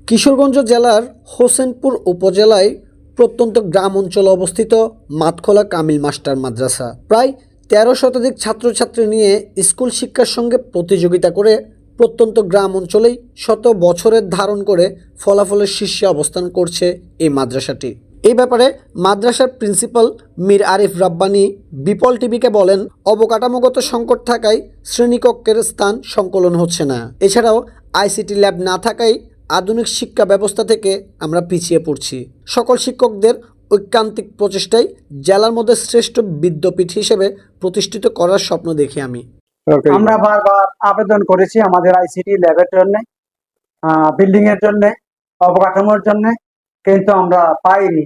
কিশোরগঞ্জ জেলার হোসেনপুর উপজেলায় প্রত্যন্ত গ্রাম অঞ্চলে অবস্থিত মাতখোলা কামিল মাস্টার মাদ্রাসা প্রায় ১৩ শতাধিক ছাত্রছাত্রী নিয়ে স্কুল শিক্ষার সঙ্গে প্রতিযোগিতা করে প্রত্যন্ত গ্রাম অঞ্চলেই শত বছরের ধারণ করে ফলাফলের শীর্ষে অবস্থান করছে এই মাদ্রাসাটি। এই ব্যাপারে মাদ্রাসার প্রিন্সিপাল মীর আরিফ রাব্বানী বিপল টিভিকে বলেন, অবকাঠামোগত সংকট থাকায় শ্রেণীকক্ষের স্থান সংকলন হচ্ছে না। এছাড়াও আইসিটি ল্যাব না থাকায় আধুনিক শিক্ষা ব্যবস্থা থেকে আমরা পিছিয়ে পড়ছি। সকল শিক্ষকদের ঐকান্তিক প্রচেষ্টায় জেলার মধ্যে শ্রেষ্ঠ বিদ্যাপীঠ হিসেবে প্রতিষ্ঠিত করার স্বপ্ন দেখি আমি। আমরা বারবার আবেদন করেছি আমাদের আইসিটি ল্যাবের জন্য, বিল্ডিং এর জন্য, অবকাঠামোর জন্য, কিন্তু আমরা পাইনি।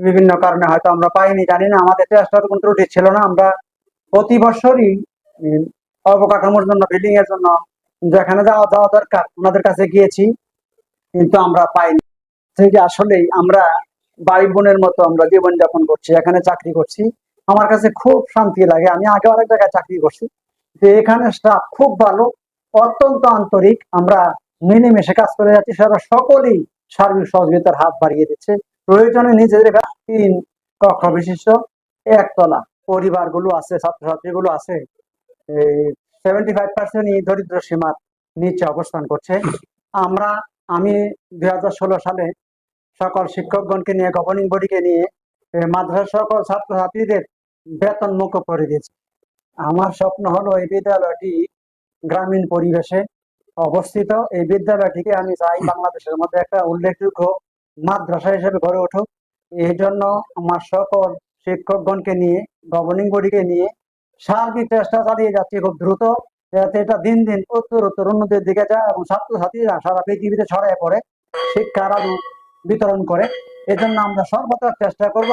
বিভিন্ন কারণে হয়তো আমরা পাইনি, জানি না। আমাদের চেষ্টার কোনো ত্রুটি ছিল না। আমরা প্রতি বছরই অবকাঠামোর জন্য, বিল্ডিং এর জন্য যেখানে যাওয়া দরকার ওনাদের কাছে গিয়েছি, কিন্তু আমরা পাইনি। থেকে আসলেই আমরা ভাই বোনের মতো আমরা জীবনযাপন করছি, এখানে চাকরি করছি। আমার কাছে খুব শান্তি লাগে। আমি আগে অনেক জায়গায় চাকরি করছি, যে এখানে স্টাফ খুব ভালো, অত্যন্ত আন্তরিক। আমরা মিলেমিশে কাজ করে যাচ্ছি। সারা সকলেই সার্বিক সহযোগিতার হাত বাড়িয়ে দিচ্ছে। প্রয়োজনে নিজেদের ৩ কক্ষ বিশিষ্ট একতলা পরিবারগুলো আছে, ছাত্রছাত্রীগুলো আছে, 75% দরিদ্র সীমার নিচে অবস্থান করছে। আমি 2016 সালে সকল শিক্ষকগণকে নিয়ে, গভর্নিং বডিকে নিয়ে মাদ্রাসা সকল ছাত্রছাত্রীদের বেতন মুকুব করে দিয়েছি। আমার স্বপ্ন হলো এই বিদ্যালয়টি গ্রামীণ পরিবেশে অবস্থিত। এই বিদ্যালয়টিকে আমি চাই বাংলাদেশের মধ্যে একটা উল্লেখযোগ্য মাদ্রাসা হিসেবে গড়ে উঠুক। এই জন্য আমার সকল শিক্ষকগণকে নিয়ে, গভর্নিং বডিকে নিয়ে সার্বিক চেষ্টা চালিয়ে যাচ্ছি খুব দ্রুত, যাতে এটা দিন দিন উত্তর উন্নতির দিকে যায় এবং ছাত্রছাত্রীরা সারা পৃথিবীতে ছড়িয়ে পড়ে, শিক্ষার আলো বিতরণ করে। এজন্য আমরা সর্বদা চেষ্টা করব।